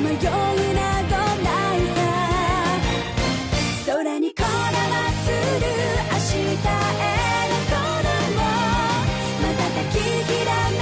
迷いなどないさ空にこだまする明日への鼓動瞬ききらめ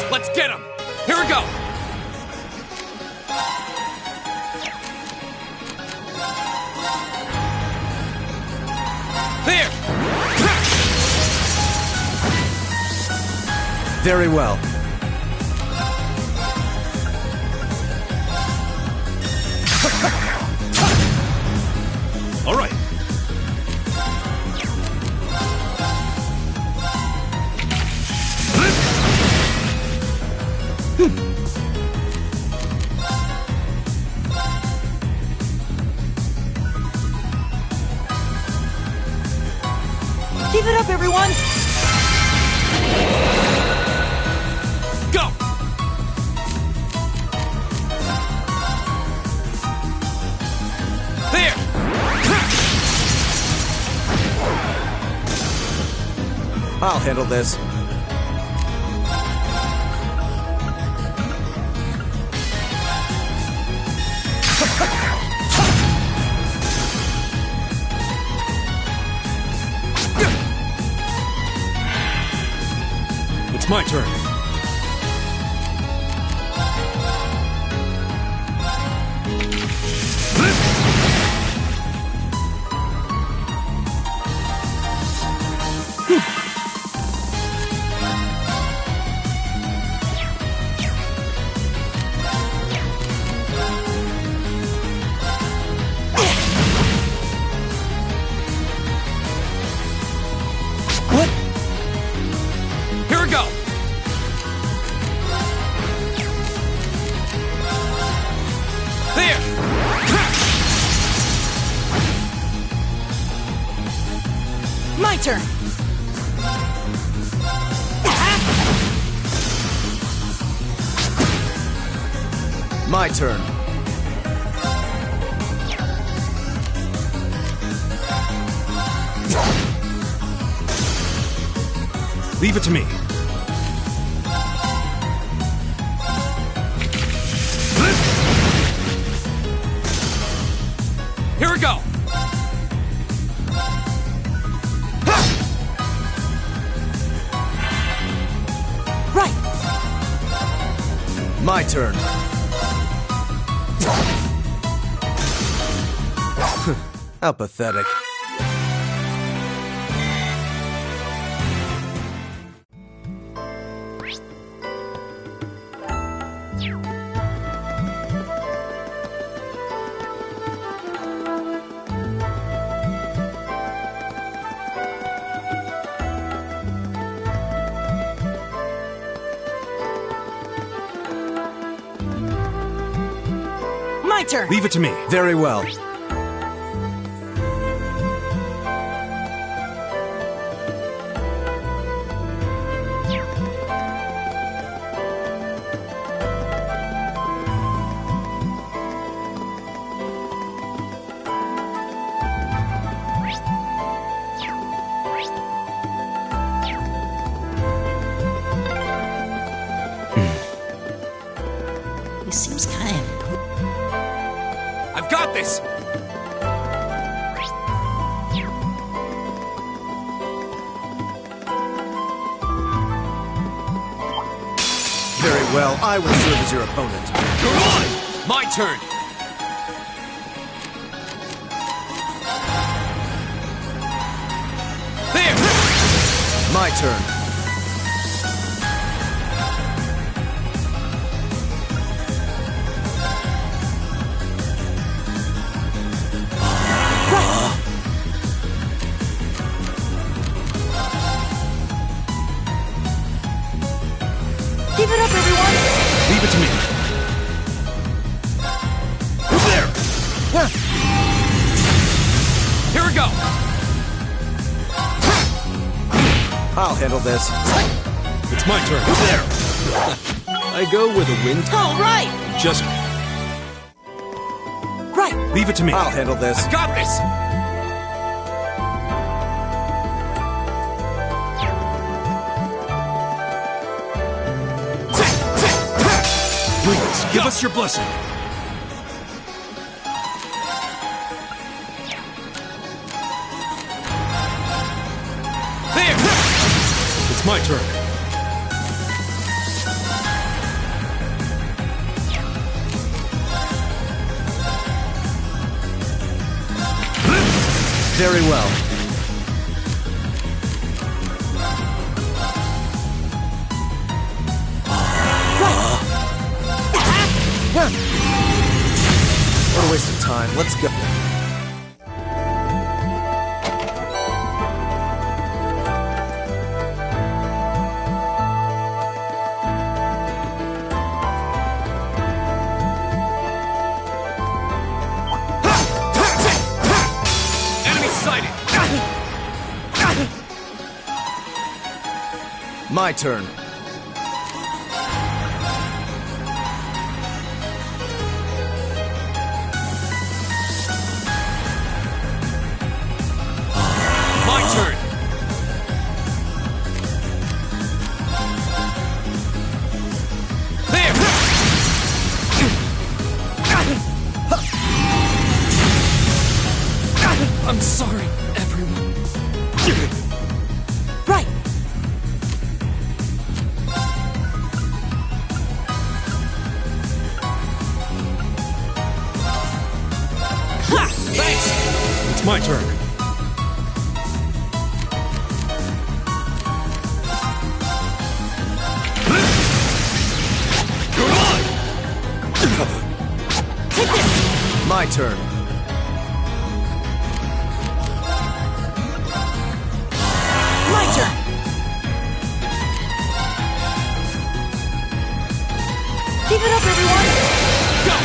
Let's get him! Here we go! There! Very well. All right. Give it up, everyone! Go! There! I'll handle this. It's my turn. What? Here we go! There! My turn! My turn. Leave it to me. Here we go! Right! My turn. How pathetic. My turn! Leave it to me. Very well. This seems kind of... I've got this! Very well. I will serve as your opponent. Go on! My turn! There! My turn. Keep it up, everyone! Leave it to me. There! Here we go! I'll handle this. It's my turn. There! I go where the wind... All right! Just Right! leave it to me. I'll handle this. I've got this! Please, give us your blessing. There! It's my turn. Very well. What a waste of time. Let's go. Enemy sighted! My turn. My turn! There! I'm sorry, everyone. Right! Ha! Thanks! It's my turn. You're mine! Take this! My turn. My turn! Keep it up, everyone! Go!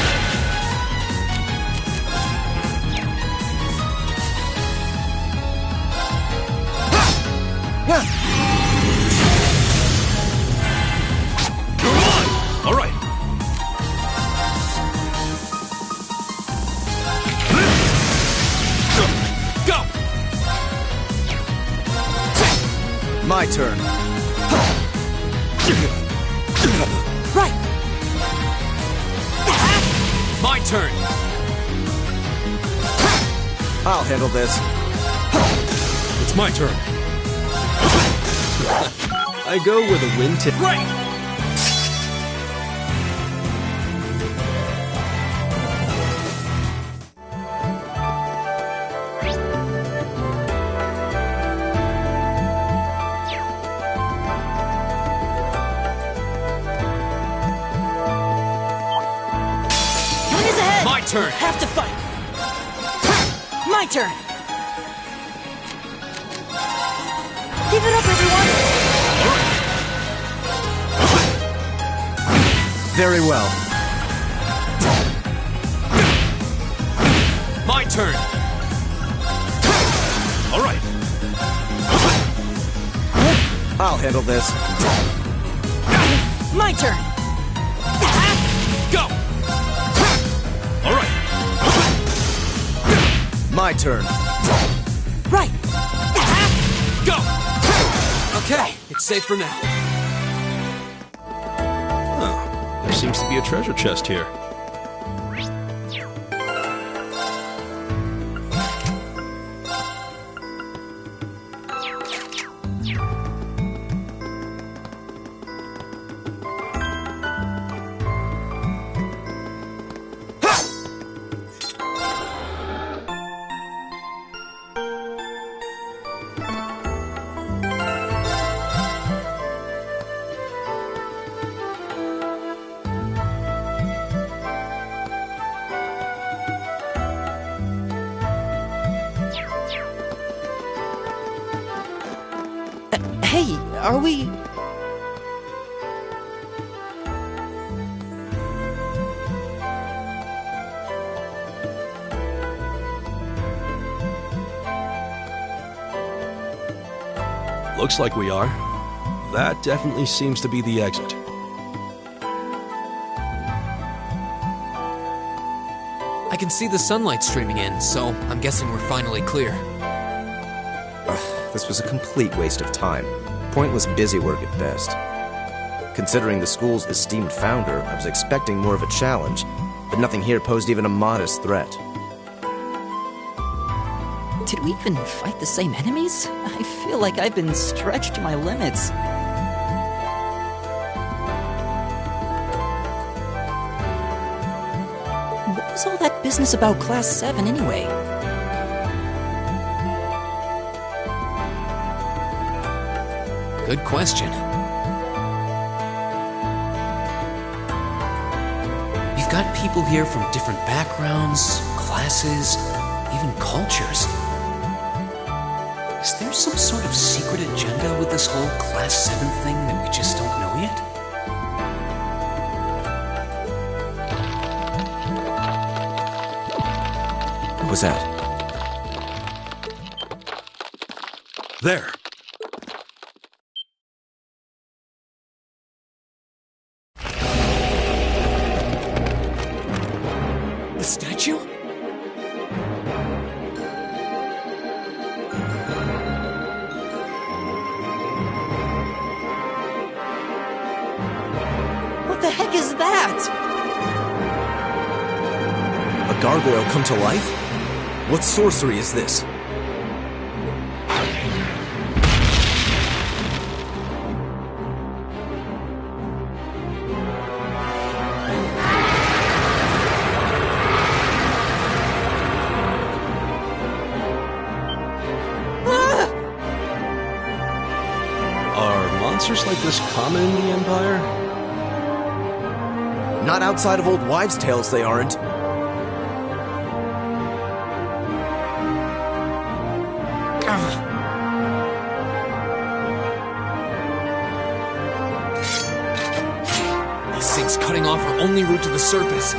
You're mine! All right. Go! My turn. Right! My turn. I'll handle this. It's my turn. I go where the wind takes. Right! Time is ahead! My turn. Have to fight! My turn! Keep it up, everyone! Very well. My turn. All right. I'll handle this. My turn! Go! All right. My turn. Right! Go! Okay, it's safe for now. Oh, there seems to be a treasure chest here. Hey, are we... Looks like we are. That definitely seems to be the exit. I can see the sunlight streaming in, so I'm guessing we're finally clear. This was a complete waste of time. Pointless busywork at best. Considering the school's esteemed founder, I was expecting more of a challenge, but nothing here posed even a modest threat. Did we even fight the same enemies? I feel like I've been stretched to my limits. What was all that business about Class 7 anyway? Good question. You've got people here from different backgrounds, classes, even cultures. Is there some sort of secret agenda with this whole Class 7 thing that we just don't know yet? What was that? There! The statue? What the heck is that? A gargoyle come to life? What sorcery is this? Are monsters like this common in the Empire? Not outside of old wives' tales, they aren't. These things cutting off our only route to the surface.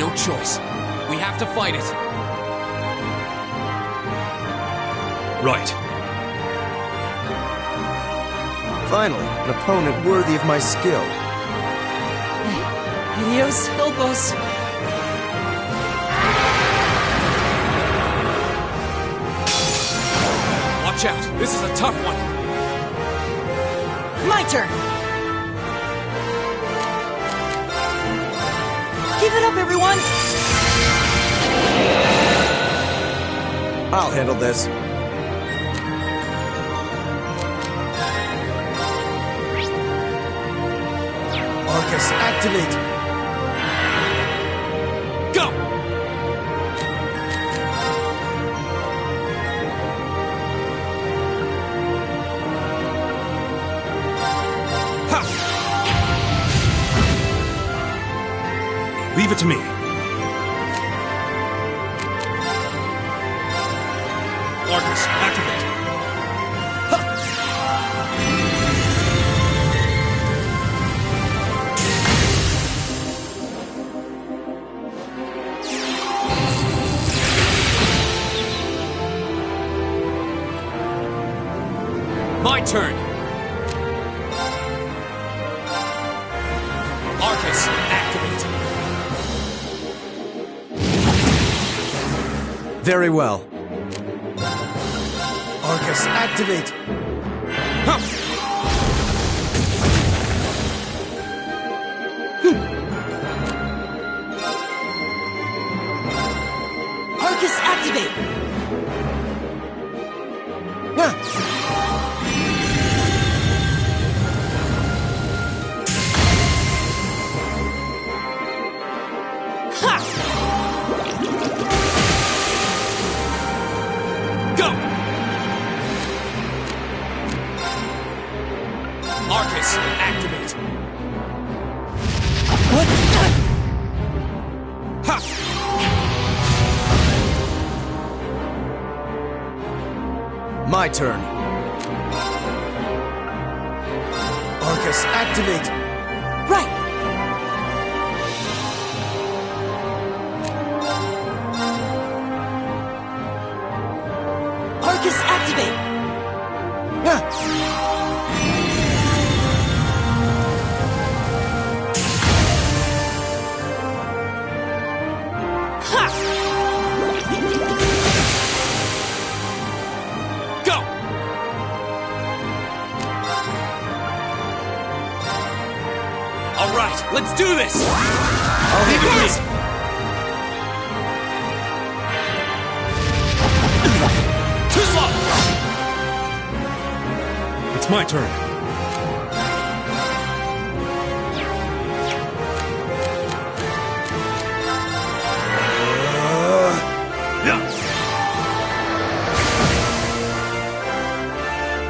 No choice. We have to fight it. Right. Finally, an opponent worthy of my skill. Helios, help us! Watch out. This is a tough one. My turn! Give it up, everyone! I'll handle this. Arcus, activate! Go! Ha! Leave it to me. Arcus, activate. My turn. Arcus, activate. Very well. Arcus, activate! Huh. Arcus, activate! Ha! Go! Arcus, activate. What? Ha! My turn. Arcus, activate! Right! Arcus, activate! Ah! All right, let's do this! I'll leave it to me. Too slow! It's my turn.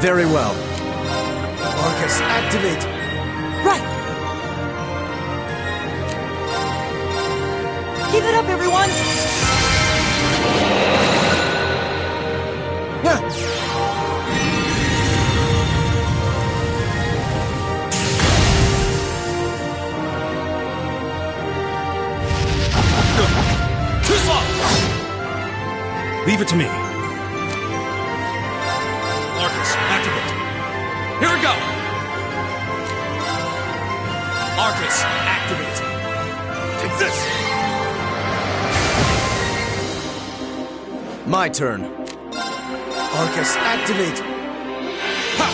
Very well. Arcus, activate! Right! Keep it up, everyone! Too slow! Leave it to me. Arcus, activate. Here we go! Arcus, activate! Take this! My turn. Arcus, activate! Ha!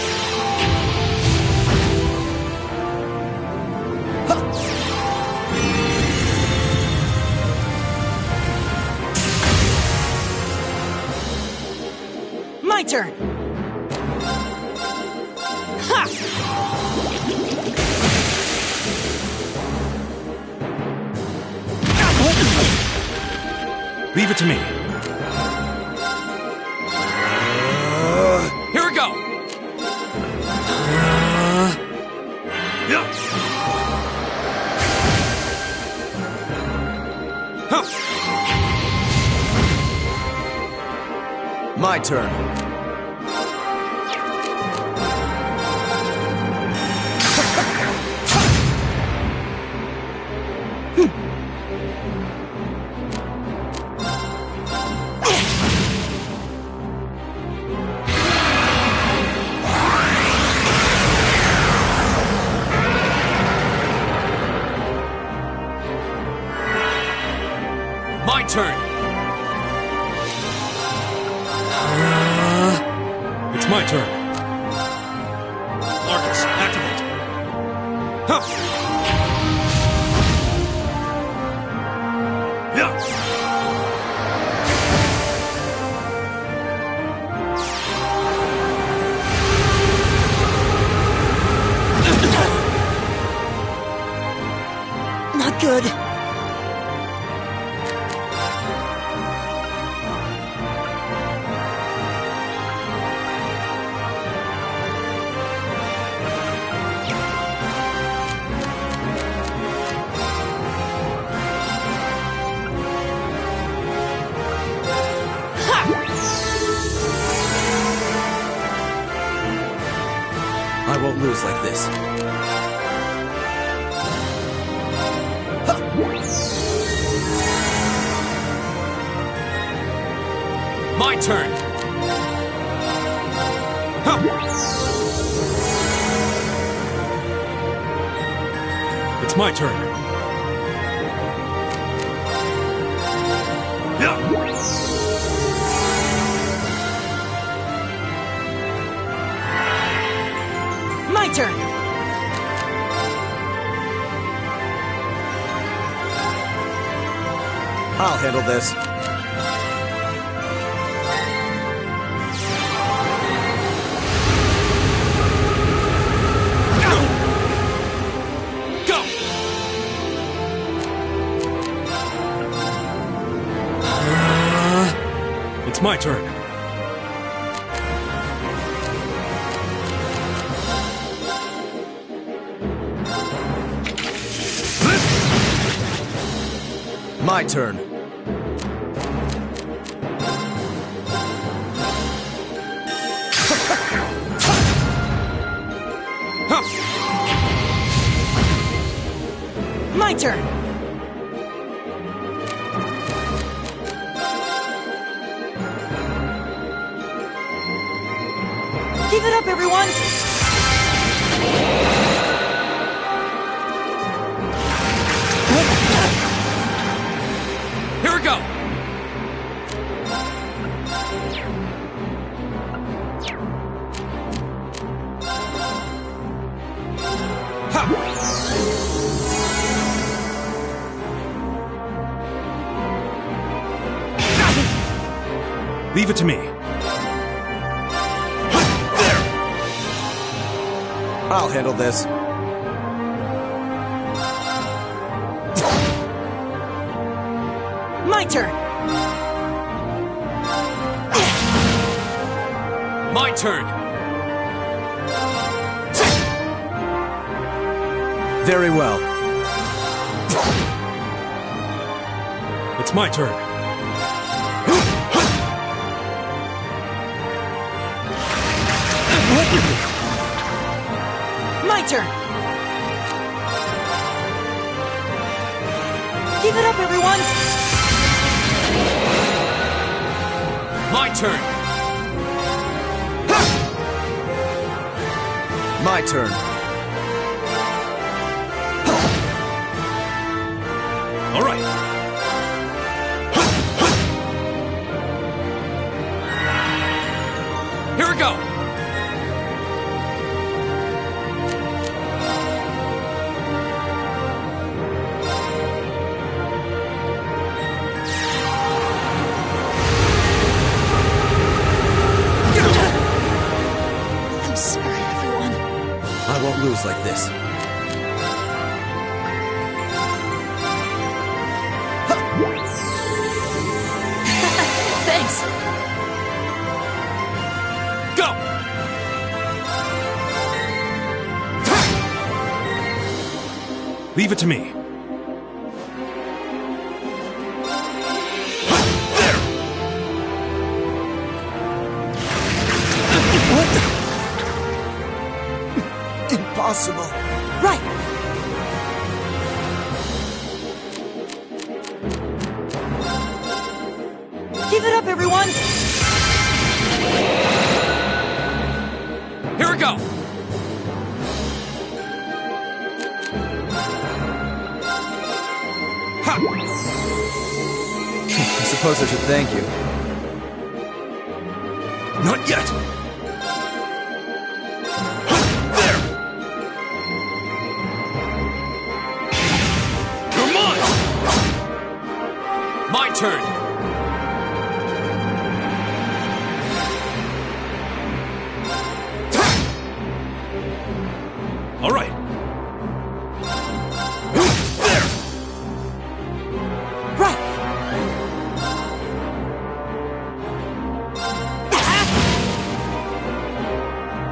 My turn! Ha! Leave it to me. Here we go! Yeah. Huh. My turn. My turn! It's my turn. Arcus, activate. Huh. Yeah. Not good. I won't lose like this. My turn! Huh. It's my turn. Yeah. My turn! I'll handle this. Go! It's my turn. My turn. Huh. My turn! Keep it up, everyone! Here we go! Ha! Leave it to me. There! I'll handle this. My turn! My turn! Very well. It's my turn. My turn! Give it up, everyone! My turn! My turn. All right. Here we go! I'm sorry, everyone. I won't lose like this. Thanks. Go! Leave it to me. Impossible. Right! Give it up, everyone! Here we go! I suppose I should thank you. Not yet. There. You're mine. My turn! All right. There. Right!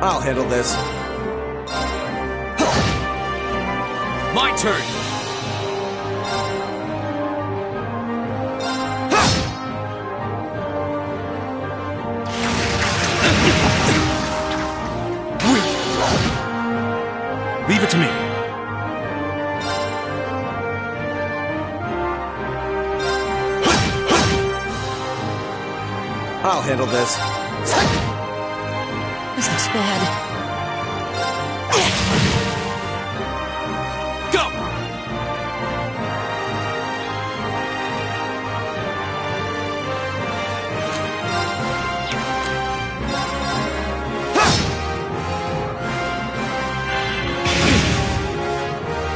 I'll handle this. My turn! Leave it to me. I'll handle this. This looks bad. Go!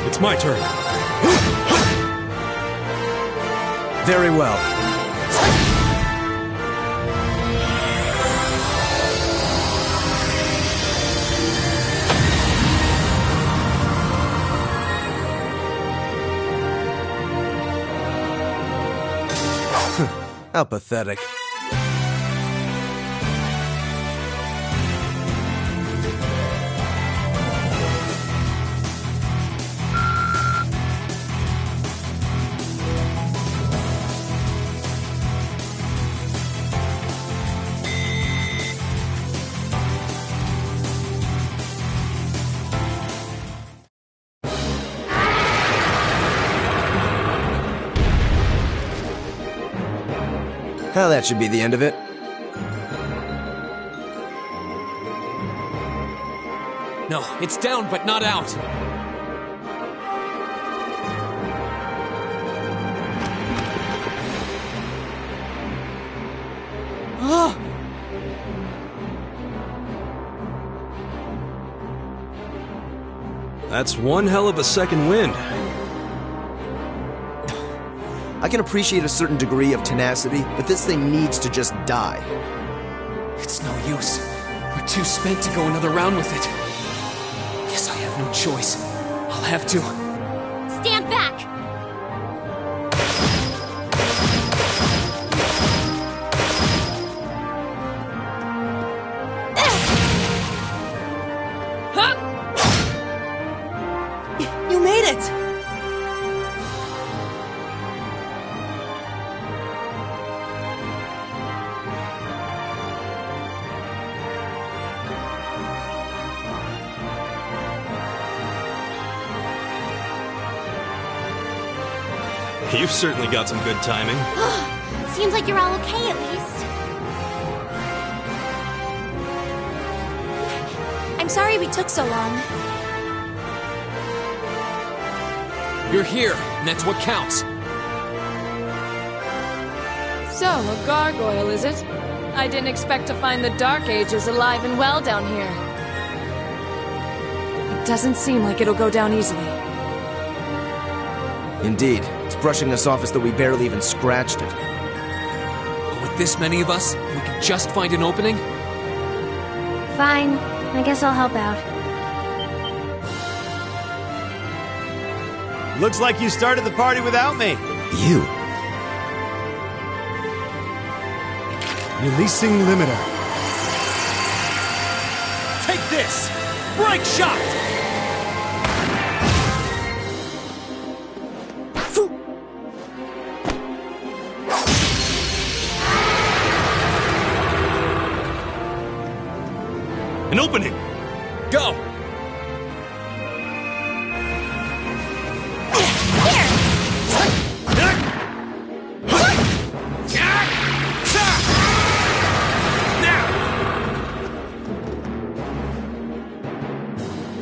It's my turn. Very well. How pathetic. Well, that should be the end of it. No, it's down but not out. Ah! That's one hell of a second wind. I can appreciate a certain degree of tenacity, but this thing needs to just die. It's no use. We're too spent to go another round with it. Guess I have no choice. I'll have to. Stand back! You made it! You've certainly got some good timing. Seems like you're all okay at least. I'm sorry we took so long. You're here, and that's what counts. So, a gargoyle, is it? I didn't expect to find the Dark Ages alive and well down here. It doesn't seem like it'll go down easily. Indeed, it's brushing us off as though we barely even scratched it. But with this many of us, we can just find an opening? Fine. I guess I'll help out. Looks like you started the party without me. You? Releasing limiter. Take this! Break shot! An opening! Go!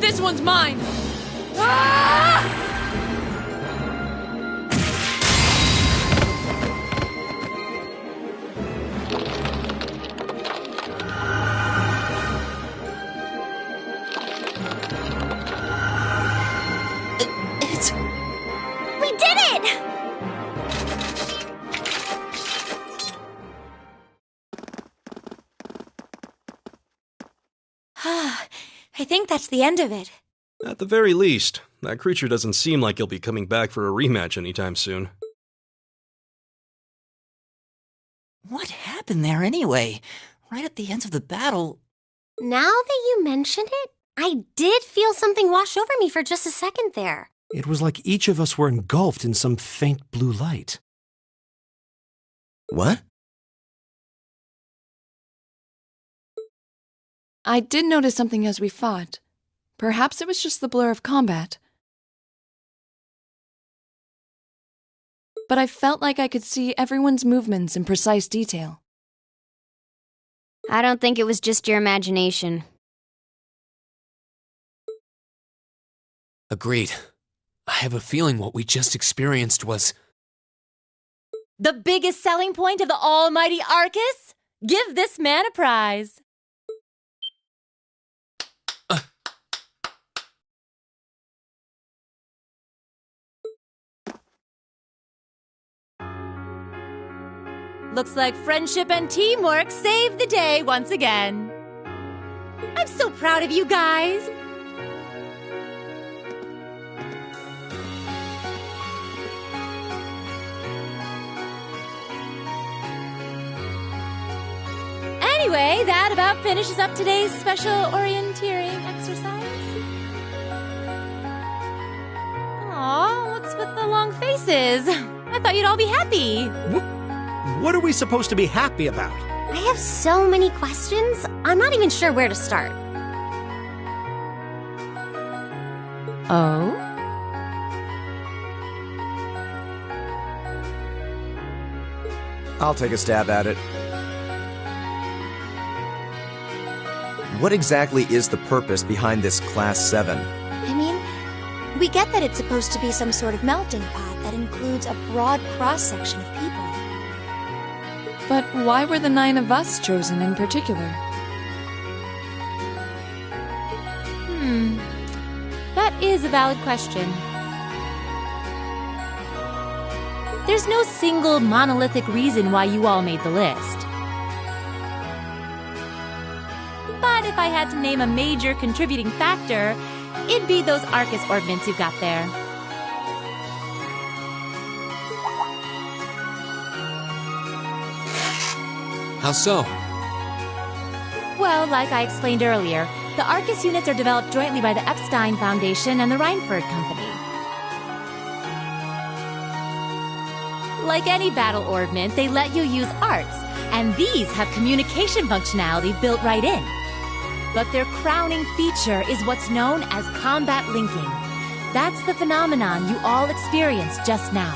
This one's mine! Ah! We did it! I think that's the end of it. At the very least, that creature doesn't seem like he'll be coming back for a rematch anytime soon. What happened there anyway? Right at the end of the battle. Now that you mention it, I did feel something wash over me for just a second there. It was like each of us were engulfed in some faint blue light. What? I did notice something as we fought. Perhaps it was just the blur of combat. But I felt like I could see everyone's movements in precise detail. I don't think it was just your imagination. Agreed. I have a feeling what we just experienced was... The biggest selling point of the almighty Arcus? Give this man a prize. Looks like friendship and teamwork saved the day once again. I'm so proud of you guys. Anyway, that about finishes up today's special orienteering exercise. Aw, what's with the long faces? I thought you'd all be happy. What are we supposed to be happy about? I have so many questions, I'm not even sure where to start. Oh? I'll take a stab at it. What exactly is the purpose behind this Class 7? I mean, we get that it's supposed to be some sort of melting pot that includes a broad cross-section of people. But why were the 9 of us chosen in particular? That is a valid question. There's no single monolithic reason why you all made the list. But if I had to name a major contributing factor, it'd be those Arcus ornaments you've got there. How so? Well, like I explained earlier, the Arcus units are developed jointly by the Epstein Foundation and the Reinford Company. Like any battle ornament, they let you use arts, and these have communication functionality built right in. But their crowning feature is what's known as combat linking. That's the phenomenon you all experienced just now.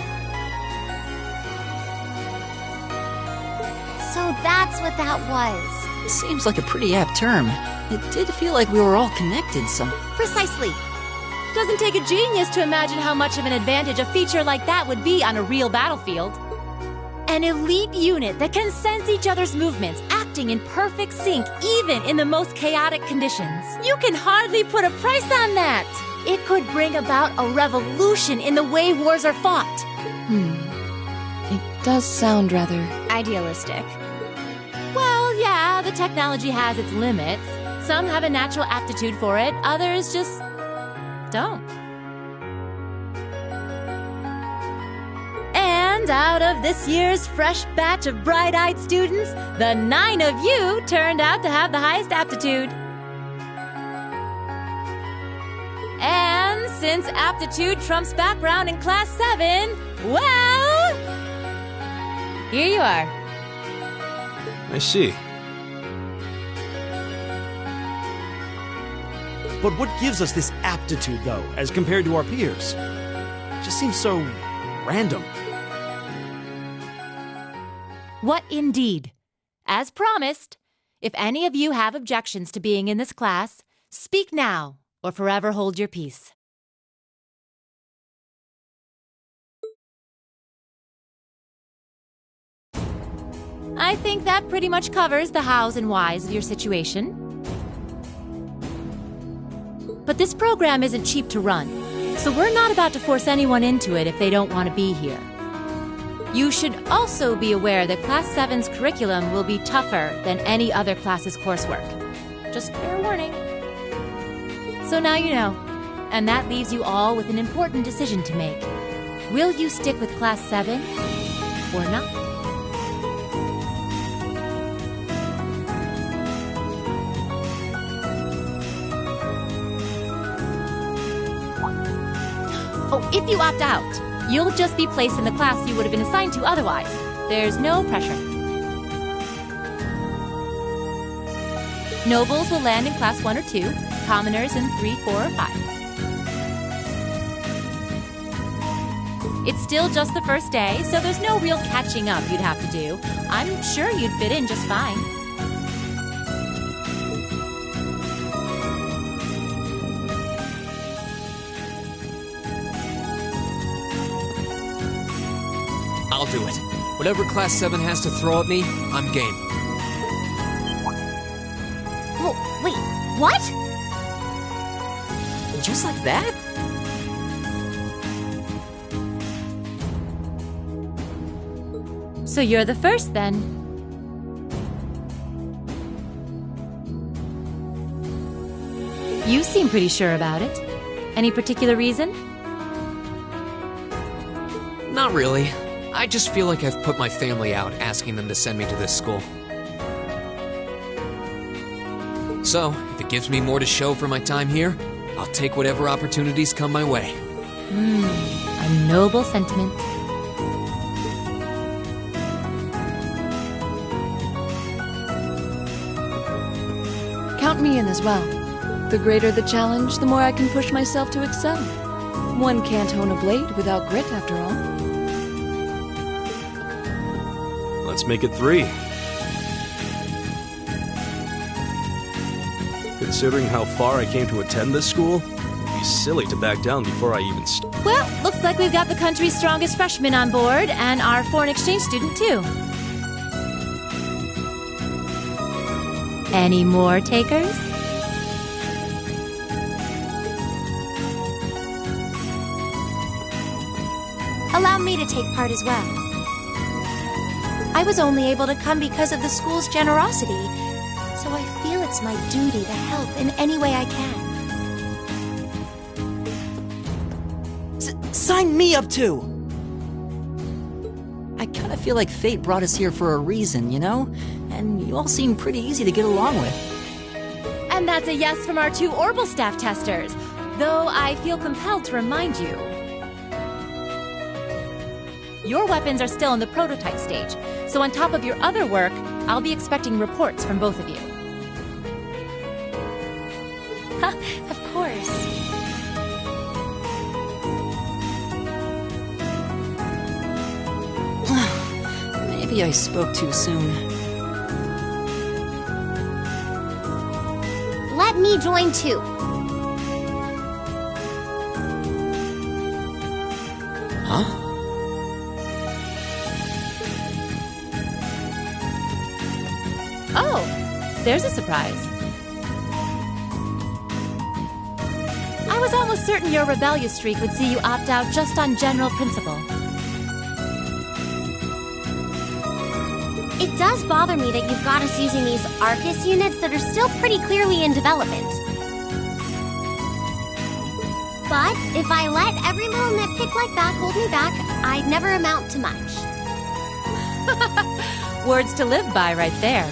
So that's what that was. Seems like a pretty apt term. It did feel like we were all connected some. Precisely. Doesn't take a genius to imagine how much of an advantage a feature like that would be on a real battlefield. An elite unit that can sense each other's movements, acting in perfect sync even in the most chaotic conditions. You can hardly put a price on that. It could bring about a revolution in the way wars are fought. It does sound rather Idealistic. Well, yeah, the technology has its limits. Some have a natural aptitude for it, others just don't. And out of this year's fresh batch of bright-eyed students, the 9 of you turned out to have the highest aptitude. And since aptitude trumps background in Class 7, well, here you are. I see. But what gives us this aptitude, though, as compared to our peers? It just seems so random. What indeed? As promised, if any of you have objections to being in this class, speak now or forever hold your peace. I think that pretty much covers the hows and whys of your situation. But this program isn't cheap to run, so we're not about to force anyone into it if they don't want to be here. You should also be aware that Class 7's curriculum will be tougher than any other class's coursework. Just fair warning. So now you know, and that leaves you all with an important decision to make. Will you stick with Class 7 or not? Oh, if you opt out, you'll just be placed in the class you would have been assigned to otherwise. There's no pressure. Nobles will land in Class 1 or 2, commoners in 3, 4, or 5. It's still just the first day, so there's no real catching up you'd have to do. I'm sure you'd fit in just fine. I'll do it. Whatever Class 7 has to throw at me, I'm game. Oh, wait, what? Just like that? So you're the first, then. You seem pretty sure about it. Any particular reason? Not really. I just feel like I've put my family out asking them to send me to this school. So, if it gives me more to show for my time here, I'll take whatever opportunities come my way. A noble sentiment. count me in as well. The greater the challenge, the more I can push myself to excel. One can't hone a blade without grit, after all. Let's make it 3. Considering how far I came to attend this school, it'd be silly to back down before I even Well, looks like we've got the country's strongest freshman on board, and our foreign exchange student, too. Any more takers? allow me to take part as well. I was only able to come because of the school's generosity, so I feel it's my duty to help in any way I can. Sign me up too! I kinda feel like fate brought us here for a reason, you know? And you all seem pretty easy to get along with. And that's a yes from our 2 Orbital staff testers, though I feel compelled to remind you. Your weapons are still in the prototype stage, so on top of your other work, I'll be expecting reports from both of you. Of course. Maybe I spoke too soon. Let me join too. Huh? Oh, there's a surprise. I was almost certain your rebellious streak would see you opt out just on general principle. It does bother me that you've got us using these Arcus units that are still pretty clearly in development. But if I let every little nitpick like that hold me back, I'd never amount to much. Words to live by right there.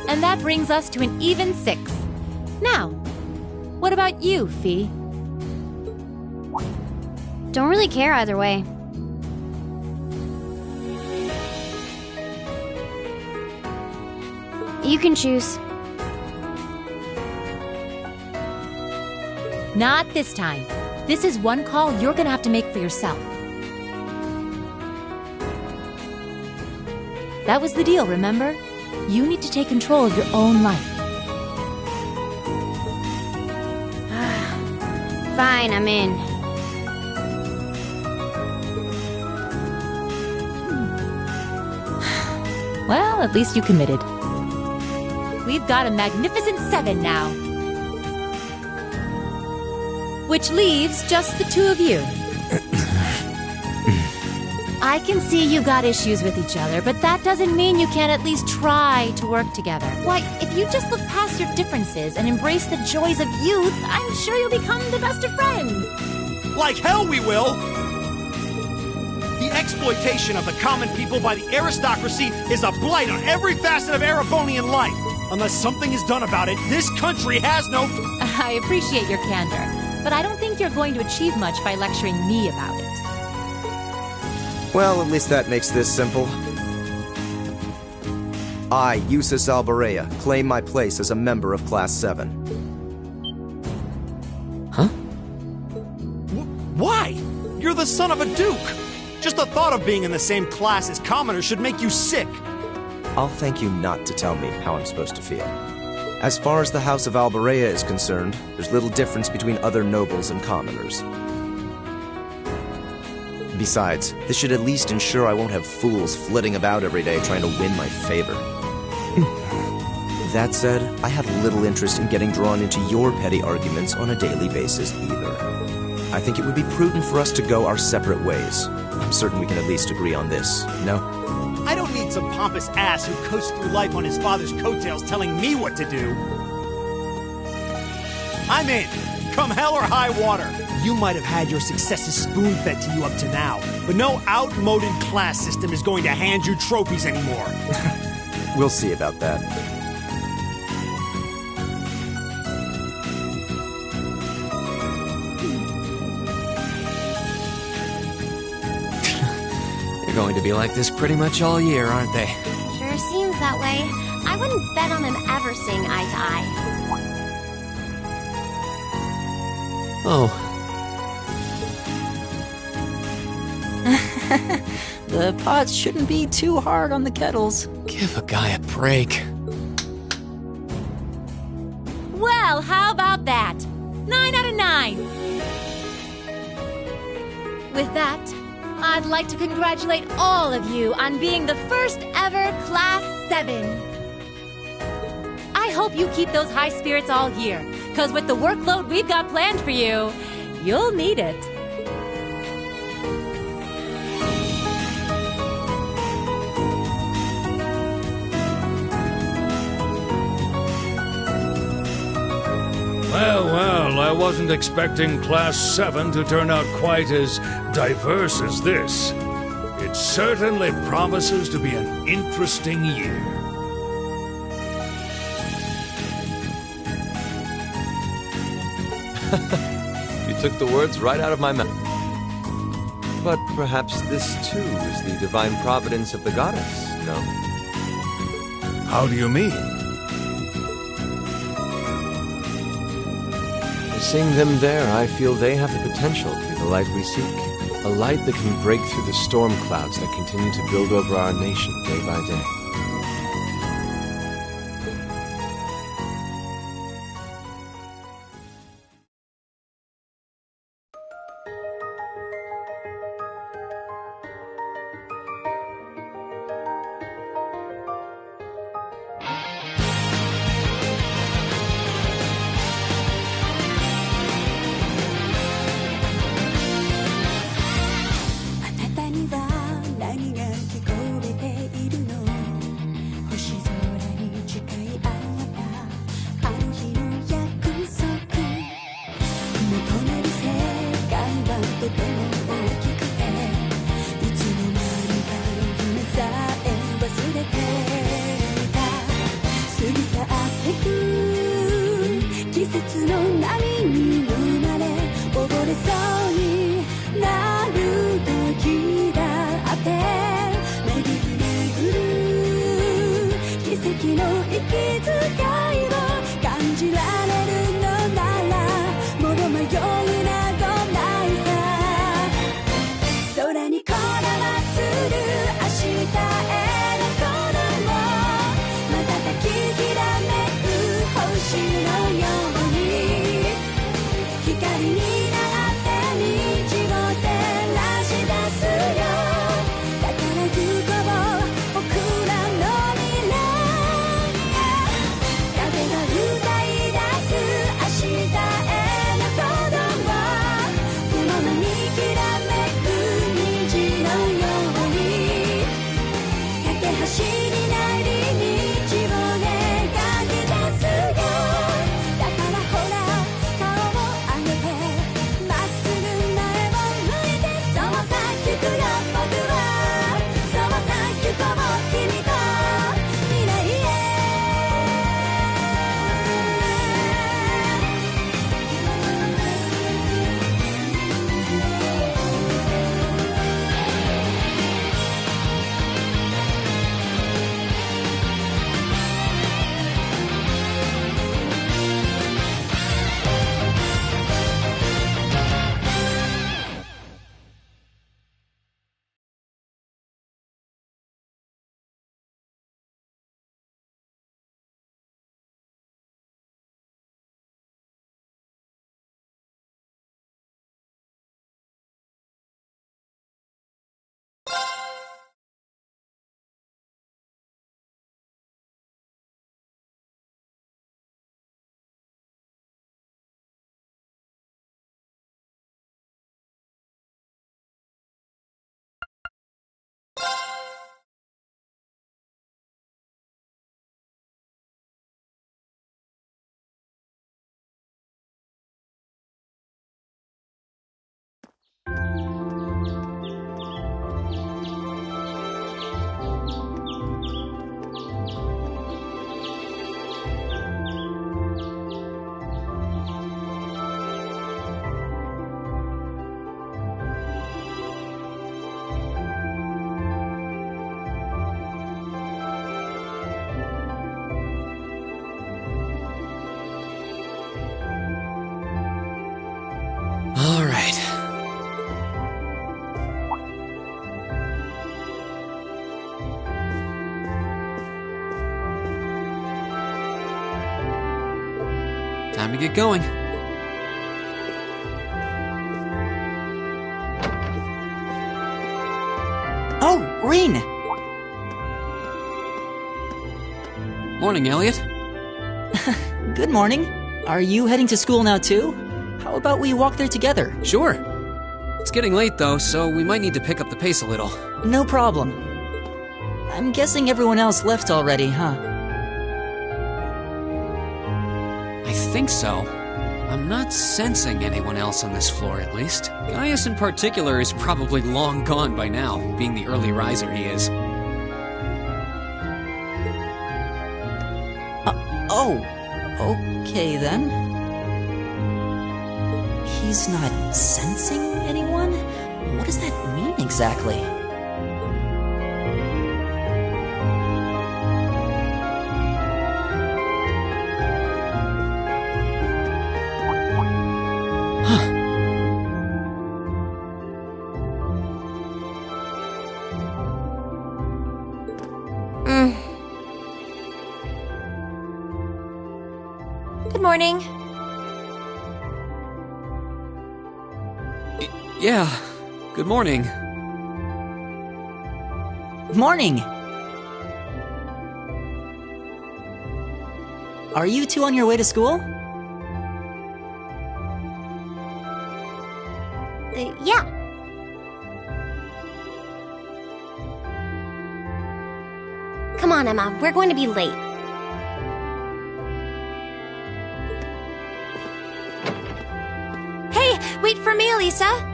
And that brings us to an even 6. Now, what about you, Fee? Don't really care either way. You can choose. Not this time. This is one call you're gonna have to make for yourself. That was the deal, remember? You need to take control of your own life. Fine, I'm in. Well, at least you committed. We've got a magnificent 7 now. Which leaves just the 2 of you. I can see you got issues with each other, but that doesn't mean you can't at least try to work together. Why, if you just look past your differences and embrace the joys of youth, I'm sure you'll become the best of friends. Like hell we will! The exploitation of the common people by the aristocracy is a blight on every facet of Erebonian life. Unless something is done about it, this country has no... I appreciate your candor, but I don't think you're going to achieve much by lecturing me about it. Well, at least that makes this simple. I, Eustace Alberea, claim my place as a member of Class 7. Huh? Why? You're the son of a duke! Just the thought of being in the same class as commoners should make you sick! I'll thank you not to tell me how I'm supposed to feel. As far as the House of Alberea is concerned, there's little difference between other nobles and commoners. Besides, this should at least ensure I won't have fools flitting about every day trying to win my favor. That said, I have little interest in getting drawn into your petty arguments on a daily basis either. I think it would be prudent for us to go our separate ways. I'm certain we can at least agree on this, no? I don't need some pompous ass who coasts through life on his father's coattails telling me what to do. I'm in, come hell or high water. You might have had your successes spoon-fed to you up to now, but no outmoded class system is going to hand you trophies anymore. We'll see about that. They're going to be like this pretty much all year, aren't they? Sure seems that way. I wouldn't bet on them ever seeing eye to eye. Oh. The pots shouldn't be too hard on the kettles. Give a guy a break. Well, how about that? 9 out of 9! With that, I'd like to congratulate all of you on being the first ever Class 7. I hope you keep those high spirits all year, because with the workload we've got planned for you, you'll need it. Well, I wasn't expecting Class 7 to turn out quite as diverse as this. It certainly promises to be an interesting year. You took the words right out of my mouth. But perhaps this too is the divine providence of the goddess, no? How do you mean? Seeing them there, I feel they have the potential to be the light we seek. A light that can break through the storm clouds that continue to build over our nation day by day. Time to get going. Oh, Rean! Morning, Elliot. Good morning. Are you heading to school now too? How about we walk there together? Sure. It's getting late though, so we might need to pick up the pace a little. No problem. I'm guessing everyone else left already, huh? I think so. I'm not sensing anyone else on this floor, at least. Gaius in particular is probably long gone by now, being the early riser he is. Okay then. He's not sensing anyone? What does that mean exactly? Good morning. Yeah, good morning. Morning! Are you two on your way to school? Yeah. Come on, Emma. We're going to be late. Hey, wait for me, Elisa.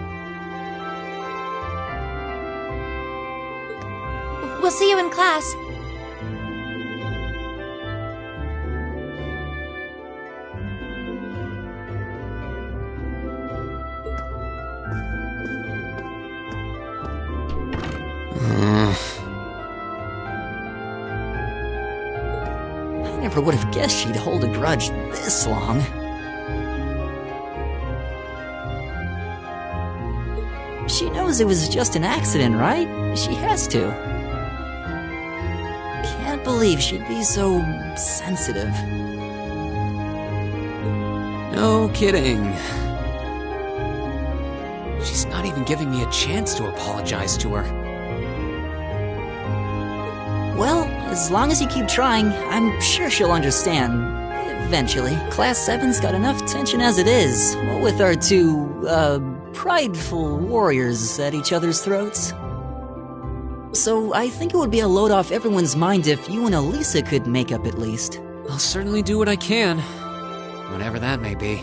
We'll see you in class. I never would have guessed she'd hold a grudge this long. She knows it was just an accident, right? She has to. Can't believe she'd be so sensitive. No kidding. She's not even giving me a chance to apologize to her. Well, as long as you keep trying, I'm sure she'll understand. Eventually. Class 7's got enough tension as it is, with our two, prideful warriors at each other's throats. So I think it would be a load off everyone's mind if you and Elisa could make up at least. I'll certainly do what I can, whatever that may be.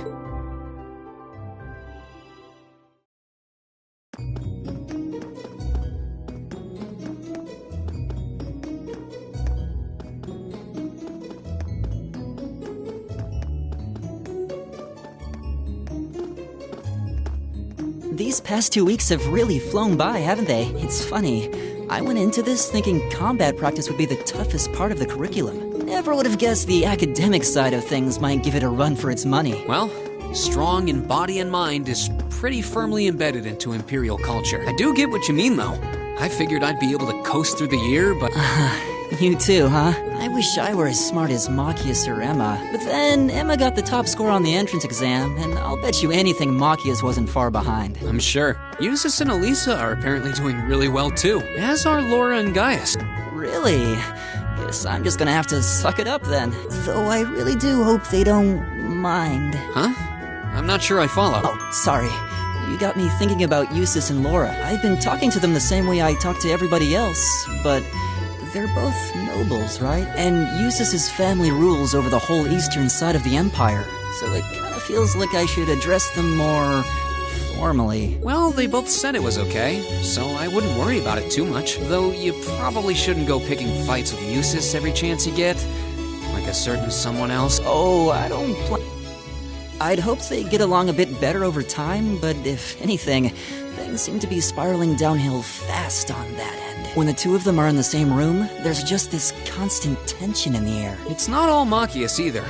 These past 2 weeks have really flown by, haven't they? It's funny. I went into this thinking combat practice would be the toughest part of the curriculum. Never would have guessed the academic side of things might give it a run for its money. Well, strong in body and mind is pretty firmly embedded into Imperial culture. I do get what you mean, though. I figured I'd be able to coast through the year, but... You too, huh? I wish I were as smart as Machias or Emma. But then, Emma got the top score on the entrance exam, and I'll bet you anything Machias wasn't far behind. I'm sure. Eustace and Elisa are apparently doing really well, too. As are Laura and Gaius. Really? Guess I'm just gonna have to suck it up then. Though I really do hope they don't mind. Huh? I'm not sure I follow. Oh, sorry. You got me thinking about Eustace and Laura. I've been talking to them the same way I talk to everybody else, but... they're both nobles, right? And Eustace's family rules over the whole eastern side of the Empire, so it kind of feels like I should address them more formally. Well, they both said it was okay, so I wouldn't worry about it too much. Though you probably shouldn't go picking fights with Eustace every chance you get, like a certain someone else. Oh, I don't I'd hope they get along a bit better over time, but if anything, things seem to be spiraling downhill fast on that end. When the two of them are in the same room, there's just this constant tension in the air. It's not all Machias either.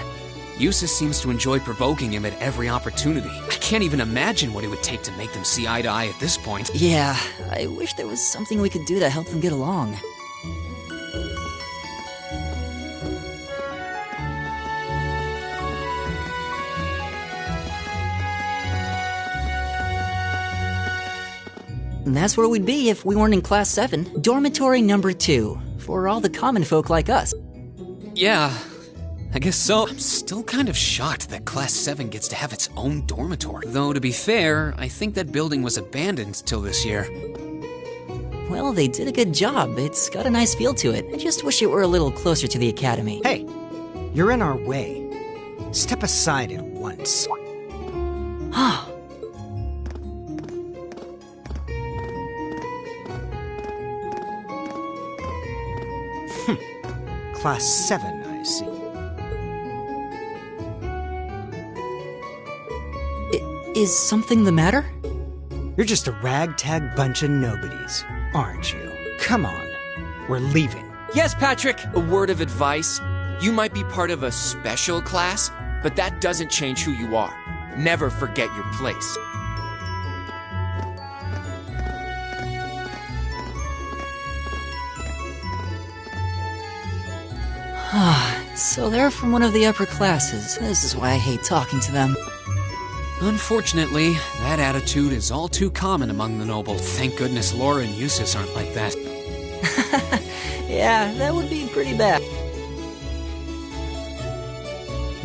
Eustace seems to enjoy provoking him at every opportunity. I can't even imagine what it would take to make them see eye to eye at this point. Yeah, I wish there was something we could do to help them get along. And that's where we'd be if we weren't in Class 7. Dormitory number 2, for all the common folk like us. Yeah, I guess so. I'm still kind of shocked that Class 7 gets to have its own dormitory. Though, to be fair, I think that building was abandoned till this year. Well, they did a good job. It's got a nice feel to it. I just wish it were a little closer to the academy. Hey, you're in our way. Step aside at once. Class 7, I see. Is something the matter? You're just a ragtag bunch of nobodies, aren't you? Come on, we're leaving. Yes, Patrick! A word of advice. You might be part of a special class, but that doesn't change who you are. Never forget your place. So they're from one of the upper classes. This is why I hate talking to them. Unfortunately, that attitude is all too common among the noble. Thank goodness Laura and Eustace aren't like that. Yeah, that would be pretty bad.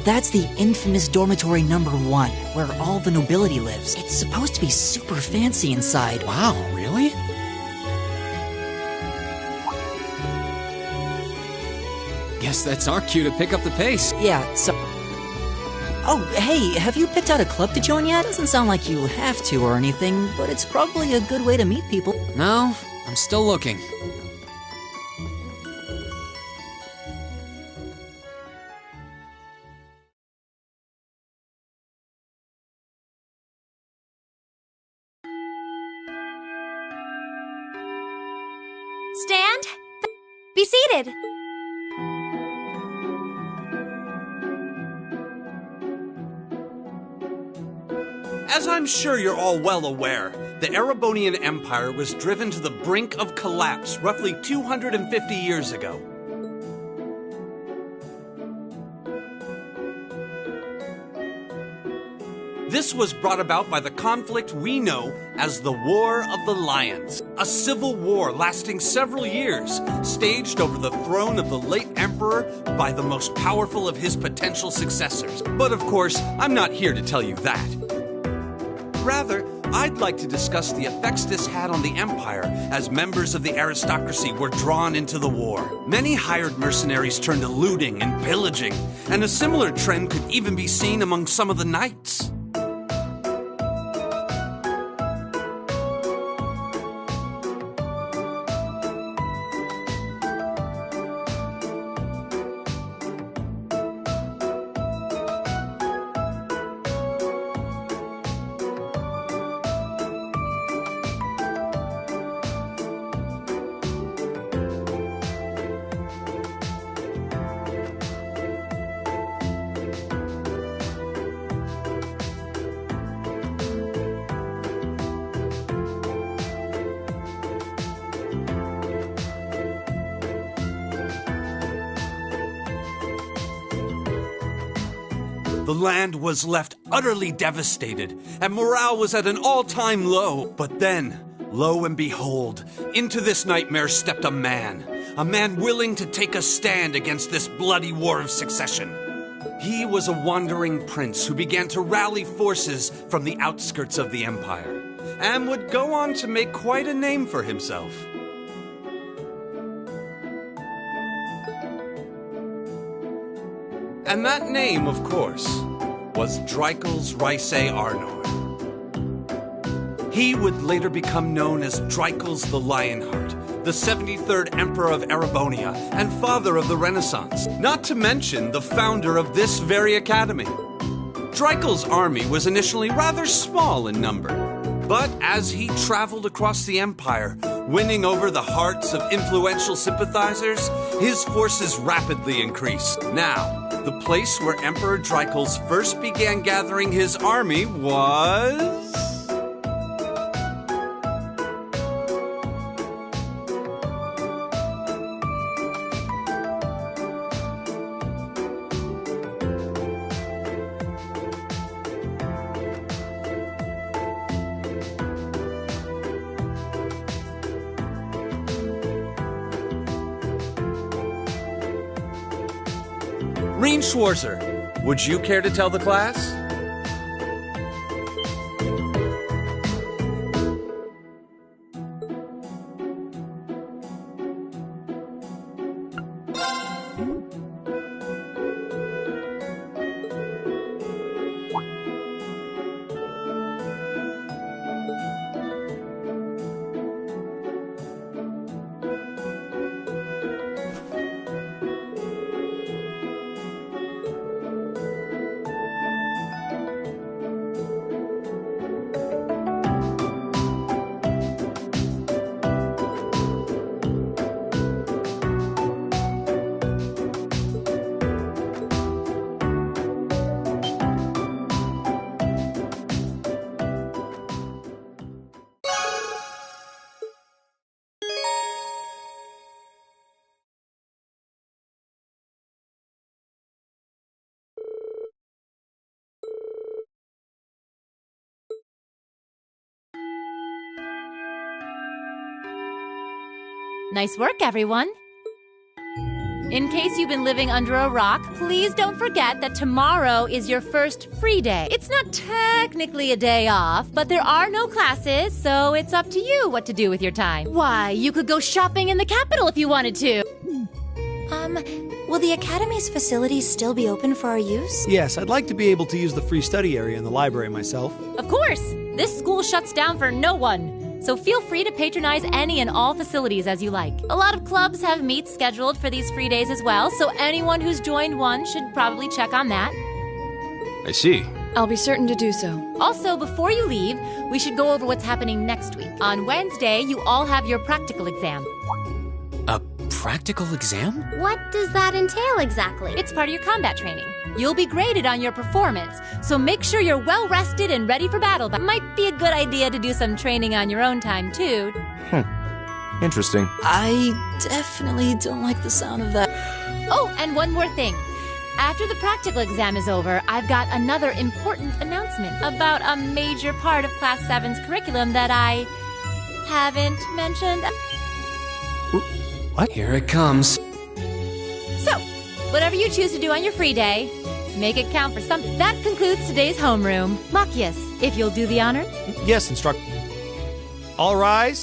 That's the infamous dormitory number 1, where all the nobility lives. It's supposed to be super fancy inside. Wow, really? Guess that's our cue to pick up the pace. Yeah, so... Oh, hey, have you picked out a club to join yet? Doesn't sound like you have to or anything, but it's probably a good way to meet people. No, I'm still looking. Stand. Be seated. As I'm sure you're all well aware, the Erebonian Empire was driven to the brink of collapse roughly 250 years ago. This was brought about by the conflict we know as the War of the Lions, a civil war lasting several years, staged over the throne of the late emperor by the most powerful of his potential successors. But of course, I'm not here to tell you that. Rather, I'd like to discuss the effects this had on the Empire as members of the aristocracy were drawn into the war. Many hired mercenaries turned to looting and pillaging, and a similar trend could even be seen among some of the knights. The land was left utterly devastated, and morale was at an all-time low. But then, lo and behold, into this nightmare stepped a man willing to take a stand against this bloody war of succession. He was a wandering prince who began to rally forces from the outskirts of the empire, and would go on to make quite a name for himself. And that name, of course, was Drycles Rhysei Arnor. He would later become known as Drycles the Lionheart, the 73rd Emperor of Erebonia and father of the Renaissance, not to mention the founder of this very academy. Drycles' army was initially rather small in number, but as he traveled across the empire, winning over the hearts of influential sympathizers, his forces rapidly increased. Now, the place where Emperor Drycles first began gathering his army was... Reen Schwarzer, would you care to tell the class? Nice work, everyone. In case you've been living under a rock, please don't forget that tomorrow is your first free day. It's not technically a day off, but there are no classes, so it's up to you what to do with your time. Why, you could go shopping in the capital if you wanted to. Will the Academy's facilities still be open for our use? Yes, I'd like to be able to use the free study area in the library myself. Of course! This school shuts down for no one. So feel free to patronize any and all facilities as you like. A lot of clubs have meets scheduled for these free days as well, so anyone who's joined one should probably check on that. I see. I'll be certain to do so. Also, before you leave, we should go over what's happening next week. On Wednesday, you all have your practical exam. A practical exam? What does that entail exactly? It's part of your combat training. You'll be graded on your performance, so make sure you're well rested and ready for battle. But might be a good idea to do some training on your own time, too. Interesting. I definitely don't like the sound of that. Oh, and one more thing. After the practical exam is over, I've got another important announcement about a major part of Class 7's curriculum that I haven't mentioned. What? Here it comes. So, whatever you choose to do on your free day, make it count for something. That concludes today's homeroom. Machias, if you'll do the honor. Yes, instructor. All rise.